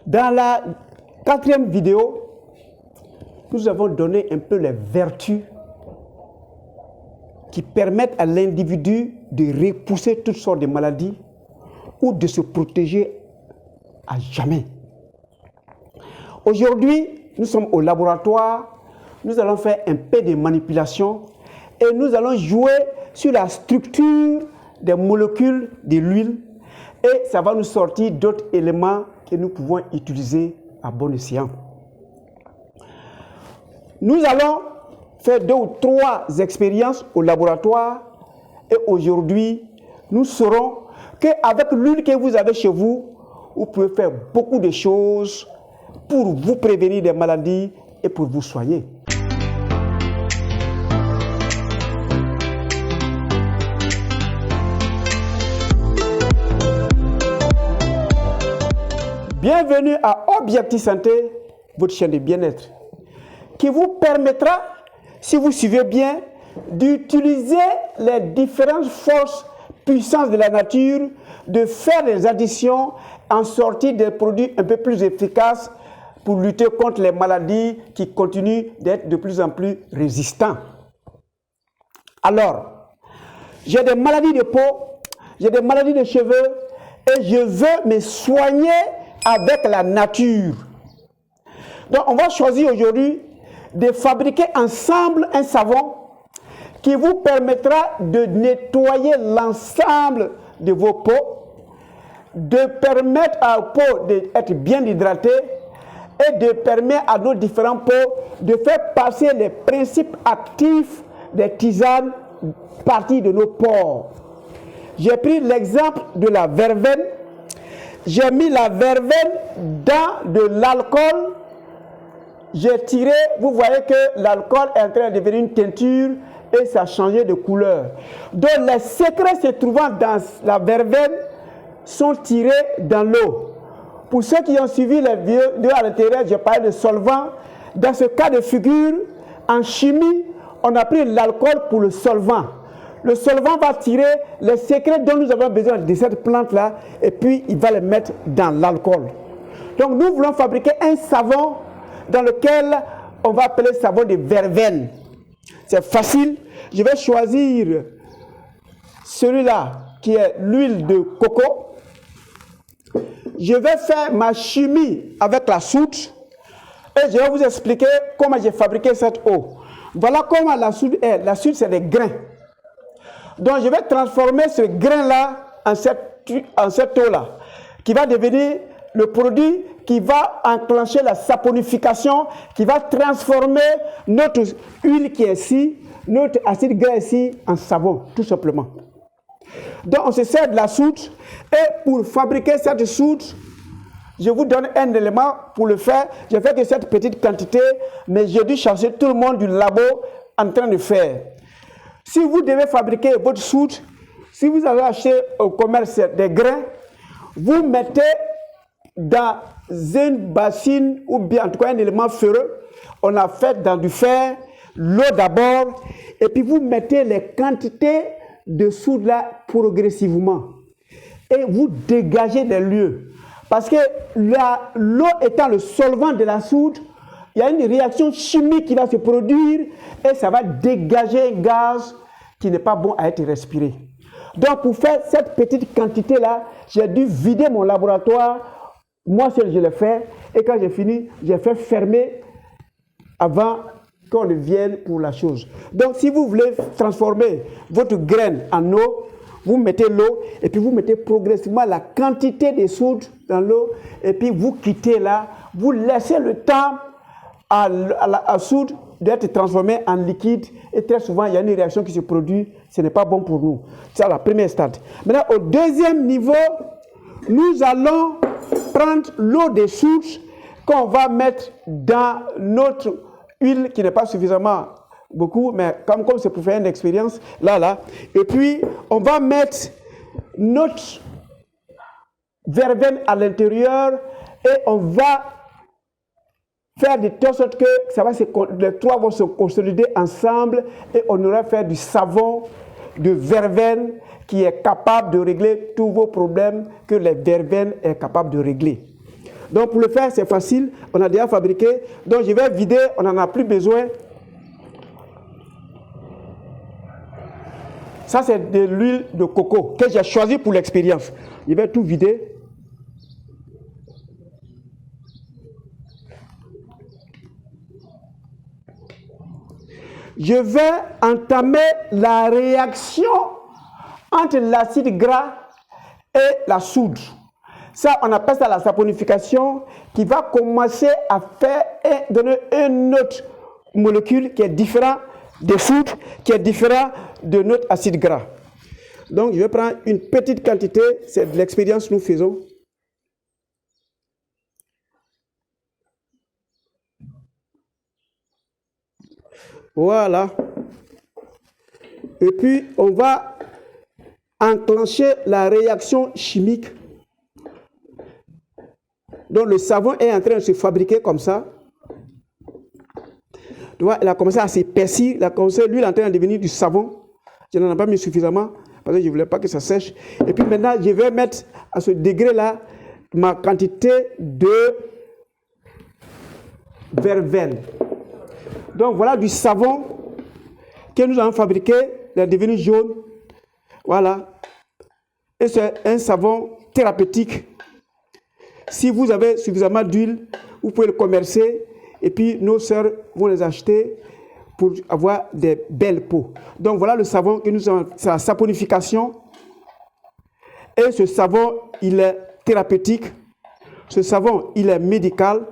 Dans la 4e vidéo, nous avons donné un peu les vertus qui permettent à l'individu de repousser toutes sortes de maladies ou de se protéger à jamais. Aujourd'hui, nous sommes au laboratoire, nous allons faire un peu de manipulation et nous allons jouer sur la structure des molécules de l'huile et ça va nous sortir d'autres éléments que nous pouvons utiliser à bon escient. Nous allons faire 2 ou 3 expériences au laboratoire et aujourd'hui, nous saurons qu'avec l'huile que vous avez chez vous, vous pouvez faire beaucoup de choses pour vous prévenir des maladies et pour vous soigner. Bienvenue à Objectif Santé, votre chaîne de bien-être, qui vous permettra, si vous suivez bien, d'utiliser les différentes forces, puissances de la nature, de faire des additions, en sortir des produits un peu plus efficaces pour lutter contre les maladies qui continuent d'être de plus en plus résistants. Alors, j'ai des maladies de peau, j'ai des maladies de cheveux et je veux me soigner avec la nature. Donc, on va choisir aujourd'hui de fabriquer ensemble un savon qui vous permettra de nettoyer l'ensemble de vos peaux, de permettre à la peau d'être bien hydratée et de permettre à nos différents peaux de faire passer les principes actifs des tisanes partie de nos pores. J'ai pris l'exemple de la verveine. J'ai mis la verveine dans de l'alcool. J'ai tiré, vous voyez que l'alcool est en train de devenir une teinture et ça a changé de couleur. Donc les secrets se trouvant dans la verveine sont tirés dans l'eau. Pour ceux qui ont suivi les vidéos à l'intérieur, j'ai parlé de solvant. Dans ce cas de figure, en chimie, on a pris l'alcool pour le solvant. Le solvant va tirer les secrets dont nous avons besoin de cette plante-là et puis il va les mettre dans l'alcool. Donc nous voulons fabriquer un savon dans lequel on va appeler savon de verveine. C'est facile. Je vais choisir celui-là qui est l'huile de coco. Je vais faire ma chimie avec la soude et je vais vous expliquer comment j'ai fabriqué cette eau. Voilà comment la soude est. La soude, c'est des grains. Donc, je vais transformer ce grain-là en cette eau-là, qui va devenir le produit qui va enclencher la saponification, qui va transformer notre huile qui est ici, notre acide gras ici, en savon, tout simplement. Donc, on se sert de la soude et pour fabriquer cette soude, je vous donne un élément pour le faire. Je fais que cette petite quantité, mais j'ai dû chercher tout le monde du labo en train de faire. Si vous devez fabriquer votre soude, si vous avez acheté au commerce des grains, vous mettez dans une bassine ou bien en tout cas un élément ferreux. On a fait dans du fer, l'eau d'abord, et puis vous mettez les quantités de soude là progressivement. Et vous dégagez des lieux. Parce que l'eau étant le solvant de la soude, il y a une réaction chimique qui va se produire et ça va dégager un gaz qui n'est pas bon à être respiré. Donc pour faire cette petite quantité-là, j'ai dû vider mon laboratoire. Moi seul je l'ai fait et quand j'ai fini, j'ai fait fermer avant qu'on ne vienne pour la chose. Donc si vous voulez transformer votre graine en eau, vous mettez l'eau et puis vous mettez progressivement la quantité de soude dans l'eau et puis vous quittez là, vous laissez le temps à la soude d'être transformée en liquide et très souvent il y a une réaction qui se produit, ce n'est pas bon pour nous. C'est la première stade. Maintenant au deuxième niveau, nous allons prendre l'eau de soude qu'on va mettre dans notre huile qui n'est pas suffisamment beaucoup, mais comme c'est pour faire une expérience, là, et puis on va mettre notre verveine à l'intérieur et on va faire de telle sorte que les trois vont se consolider ensemble et on aura fait du savon de verveine qui est capable de régler tous vos problèmes que les verveines est capable de régler. Donc pour le faire, c'est facile. On a déjà fabriqué. Donc je vais vider, on n'en a plus besoin. Ça, c'est de l'huile de coco que j'ai choisi pour l'expérience. Je vais tout vider. Je vais entamer la réaction entre l'acide gras et la soude. Ça, on appelle ça la saponification, qui va commencer à faire et donner une autre molécule qui est différente de soude, qui est différente de notre acide gras. Donc, je vais prendre une petite quantité, c'est de l'expérience que nous faisons. Voilà. Et puis, on va enclencher la réaction chimique. Donc, le savon est en train de se fabriquer comme ça. Tu vois, il a commencé à s'épaissir, l'huile est en train de devenir du savon. Je n'en ai pas mis suffisamment parce que je ne voulais pas que ça sèche. Et puis maintenant, je vais mettre à ce degré-là ma quantité de verveine. Donc, voilà du savon que nous avons fabriqué, il est devenu jaune. Voilà. Et c'est un savon thérapeutique. Si vous avez suffisamment d'huile, vous pouvez le commercer. Et puis, nos sœurs vont les acheter pour avoir des belles peaux. Donc, voilà le savon que nous avons. C'est la saponification. Et ce savon, il est thérapeutique. Ce savon, il est médical.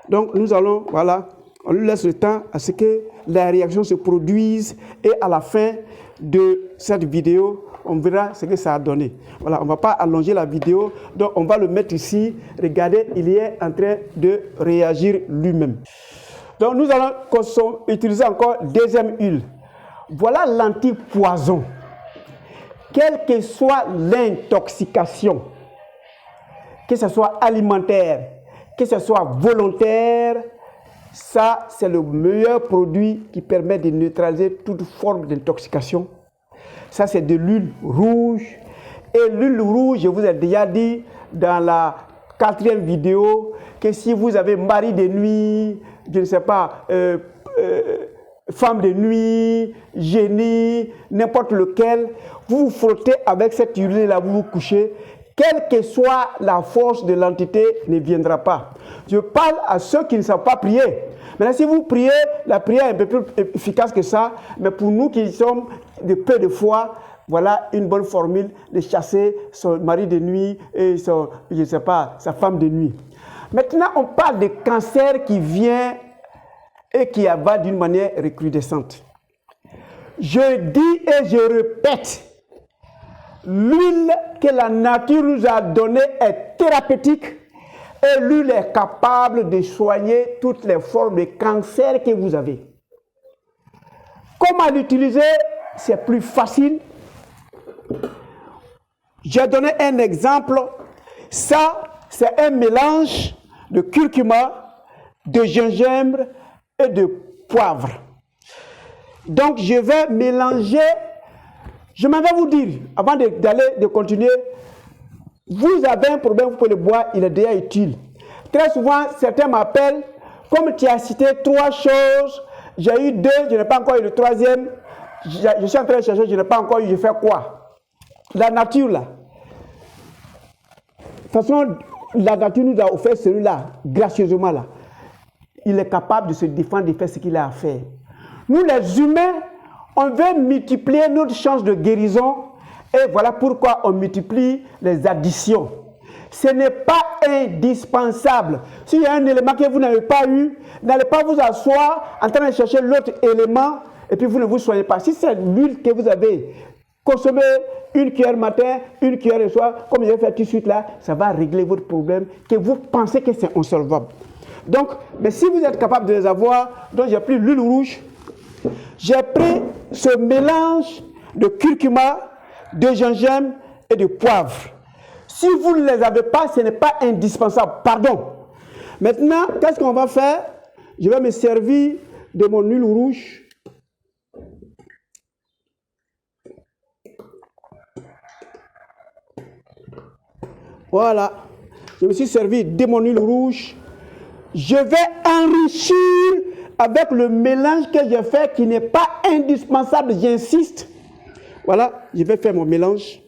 Donc, nous allons, voilà, on lui laisse le temps à ce que la réaction se produise. Et à la fin de cette vidéo, on verra ce que ça a donné. Voilà, on ne va pas allonger la vidéo. Donc, on va le mettre ici. Regardez, il est en train de réagir lui-même. Donc, nous allons utiliser encore deuxième huile. Voilà l'antipoison. Quelle que soit l'intoxication, que ce soit alimentaire, que ce soit volontaire, ça, c'est le meilleur produit qui permet de neutraliser toute forme d'intoxication. Ça, c'est de l'huile rouge. Et l'huile rouge, je vous ai déjà dit dans la 4e vidéo que si vous avez mari de nuit, je ne sais pas, femme de nuit, génie, n'importe lequel, vous vous frottez avec cette huile-là, vous vous couchez, quelle que soit la force de l'entité, ne viendra pas. Je parle à ceux qui ne savent pas prier. Maintenant, si vous priez, la prière est un peu plus efficace que ça, mais pour nous qui sommes de peu de foi, voilà une bonne formule de chasser son mari de nuit et son, je ne sais pas, sa femme de nuit. Maintenant, on parle de cancer qui vient et qui abat d'une manière recrudescente. Je dis et je répète, l'huile que la nature nous a donnée est thérapeutique et l'huile est capable de soigner toutes les formes de cancer que vous avez. Comment l'utiliser? C'est plus facile. J'ai donné un exemple. Ça, c'est un mélange de curcuma, de gingembre et de poivre. Donc, je vais mélanger. Je m'en vais vous dire, avant de continuer, vous avez un problème, vous pouvez le boire, il est déjà utile. Très souvent, certains m'appellent, comme tu as cité 3 choses, j'ai eu 2, je n'ai pas encore eu le 3e, je suis en train de chercher, je n'ai pas encore eu, je fais quoi? La nature, là. De toute façon, la nature nous a offert celui-là, gracieusement, là. Il est capable de se défendre, de faire ce qu'il a à faire. Nous, les humains, on veut multiplier notre chance de guérison et voilà pourquoi on multiplie les additions. Ce n'est pas indispensable. S'il y a un élément que vous n'avez pas eu, n'allez pas vous asseoir en train de chercher l'autre élément et puis vous ne vous soignez pas. Si c'est l'huile que vous avez, consommez une cuillère matin, une cuillère le soir, comme je vais faire tout de suite là, ça va régler votre problème que vous pensez que c'est insolvable. Donc, mais si vous êtes capable de les avoir, donc j'ai pris l'huile rouge, j'ai pris ce mélange de curcuma, de gingembre et de poivre. Si vous ne les avez pas, ce n'est pas indispensable. Pardon. Maintenant, qu'est-ce qu'on va faire? Je vais me servir de mon huile rouge. Voilà. Je me suis servi de mon huile rouge. Je vais enrichir avec le mélange que j'ai fait qui n'est pas indispensable, j'insiste. Voilà, je vais faire mon mélange.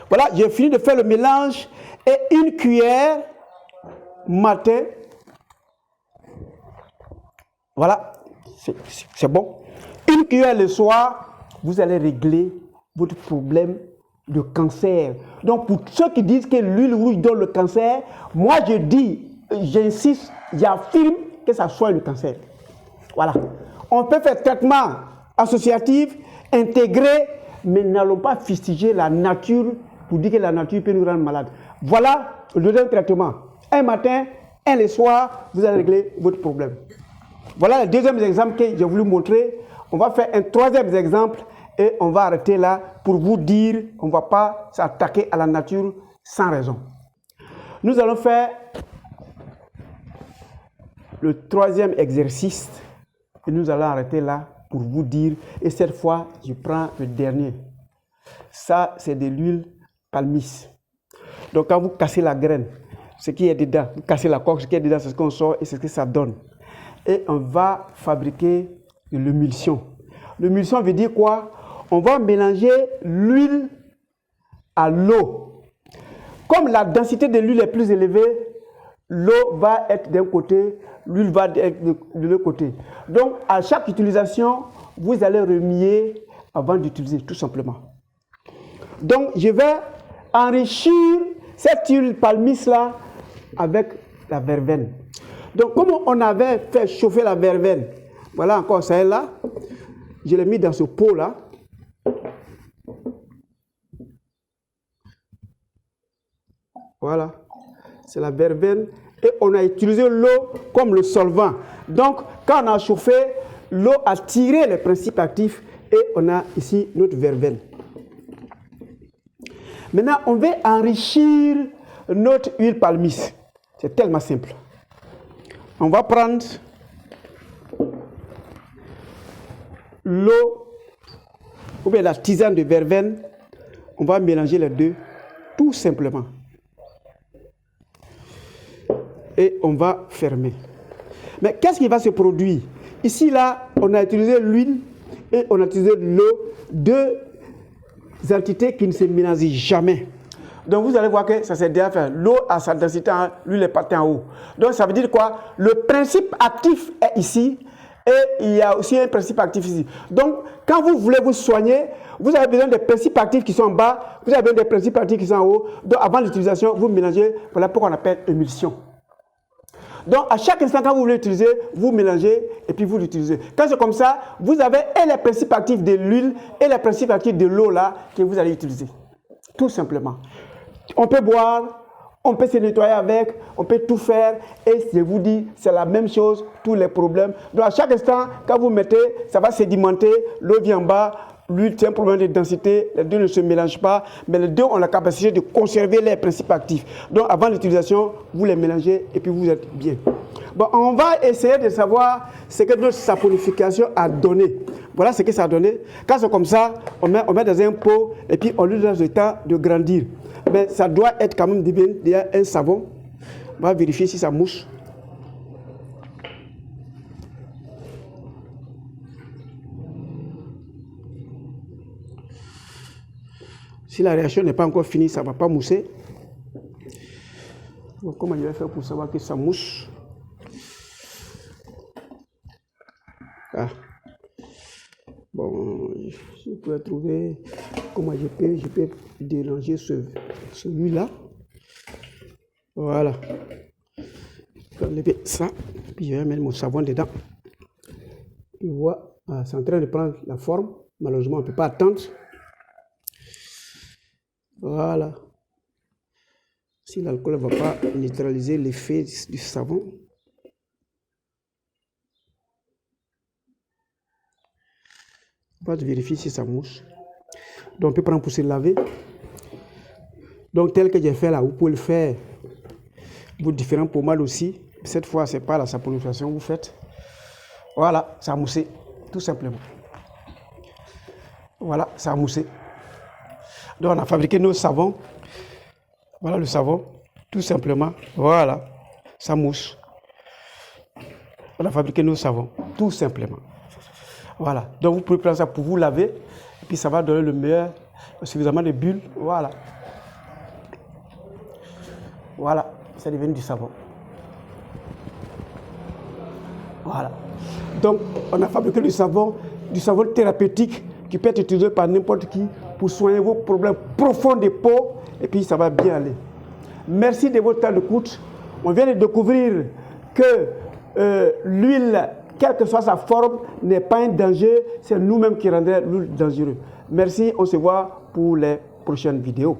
Voilà, j'ai fini de faire le mélange et une cuillère matin. Voilà, c'est bon. Une cuillère le soir, vous allez régler votre problème de cancer. Donc pour ceux qui disent que l'huile rouge donne le cancer, moi je dis, j'insiste, j'affirme que ça soigne le cancer. Voilà. On peut faire traitement associatif, intégré, mais n'allons pas fustiger la nature pour dire que la nature peut nous rendre malades. Voilà le deuxième traitement. Un matin, un le soir, vous allez régler votre problème. Voilà le deuxième exemple que j'ai voulu montrer. On va faire un troisième exemple et on va arrêter là pour vous dire qu'on ne va pas s'attaquer à la nature sans raison. Nous allons faire le troisième exercice et nous allons arrêter là pour vous dire, et cette fois, je prends le dernier. Ça, c'est de l'huile palmiste. Donc, quand vous cassez la graine, ce qui est dedans, vous cassez la coque, ce qui est dedans, c'est ce qu'on sort et c'est ce que ça donne. Et on va fabriquer de l'émulsion. L'émulsion veut dire quoi? On va mélanger l'huile à l'eau. Comme la densité de l'huile est plus élevée, l'eau va être d'un côté, l'huile va être de l'autre côté. Donc, à chaque utilisation, vous allez remuer avant d'utiliser, tout simplement. Donc, je vais enrichir cette huile palmiste-là avec la verveine. Donc, comme on avait fait chauffer la verveine, voilà encore celle-là, je l'ai mis dans ce pot-là. Voilà, c'est la verveine. Et on a utilisé l'eau comme le solvant. Donc, quand on a chauffé, l'eau a tiré les principes actifs et on a ici notre verveine. Maintenant, on va enrichir notre huile palmiste. C'est tellement simple. On va prendre l'eau ou bien la tisane de verveine. On va mélanger les deux tout simplement. Et on va fermer. Mais qu'est-ce qui va se produire? Ici, là, on a utilisé l'huile et on a utilisé l'eau, deux entités qui ne se mélangent jamais. Donc, vous allez voir que ça s'est déjà fait. L'eau a sa densité, l'huile est partie en haut. Donc, ça veut dire quoi? Le principe actif est ici et il y a aussi un principe actif ici. Donc, quand vous voulez vous soigner, vous avez besoin des principes actifs qui sont en bas, vous avez besoin des principes actifs qui sont en haut. Donc, avant l'utilisation, vous mélangez. Voilà pourquoi on appelle émulsion. Donc, à chaque instant, quand vous voulez l'utiliser, vous mélangez et puis vous l'utilisez. Quand c'est comme ça, vous avez et les principes actifs de l'huile et les principes actifs de l'eau là que vous allez utiliser. Tout simplement. On peut boire, on peut se nettoyer avec, on peut tout faire. Et je vous dis, c'est la même chose, tous les problèmes. Donc, à chaque instant, quand vous mettez, ça va sédimenter, l'eau vient en bas. L'huile, c'est un problème de densité, les deux ne se mélangent pas, mais les deux ont la capacité de conserver les principes actifs. Donc avant l'utilisation, vous les mélangez et puis vous êtes bien. Bon, on va essayer de savoir ce que notre saponification a donné. Voilà ce que ça a donné. Quand c'est comme ça, on met dans un pot et puis on lui donne le temps de grandir. Mais ça doit être quand même déjà un savon. On va vérifier si ça mouche. Si la réaction n'est pas encore finie, ça ne va pas mousser. Donc, comment je vais faire pour savoir que ça mousse? Ah. Bon, je peux trouver comment je peux déranger celui-là. Voilà. Je vais enlever ça, puis je vais mettre mon savon dedans. Tu vois, c'est en train de prendre la forme. Malheureusement, on ne peut pas attendre. Voilà. Si l'alcool ne va pas neutraliser l'effet du savon. On va vérifier si ça mouche. Donc on peut prendre pour se laver. Donc tel que j'ai fait là, vous pouvez le faire. Vos différents pommades aussi. Cette fois, ce n'est pas la saponification que vous faites. Voilà, ça a moussé, tout simplement. Voilà, ça a moussé. Donc, on a fabriqué nos savons. Voilà le savon, tout simplement. Voilà, ça mousse. On a fabriqué nos savons, tout simplement. Voilà, donc vous pouvez prendre ça pour vous laver. Et puis ça va donner le meilleur, suffisamment de bulles. Voilà. Voilà, ça devient du savon. Voilà. Donc, on a fabriqué du savon thérapeutique qui peut être utilisé par n'importe qui pour soigner vos problèmes profonds de peau et puis ça va bien aller. Merci de votre temps d'écoute. On vient de découvrir que l'huile, quelle que soit sa forme, n'est pas un danger. C'est nous-mêmes qui rendons l'huile dangereuse. Merci, on se voit pour les prochaines vidéos.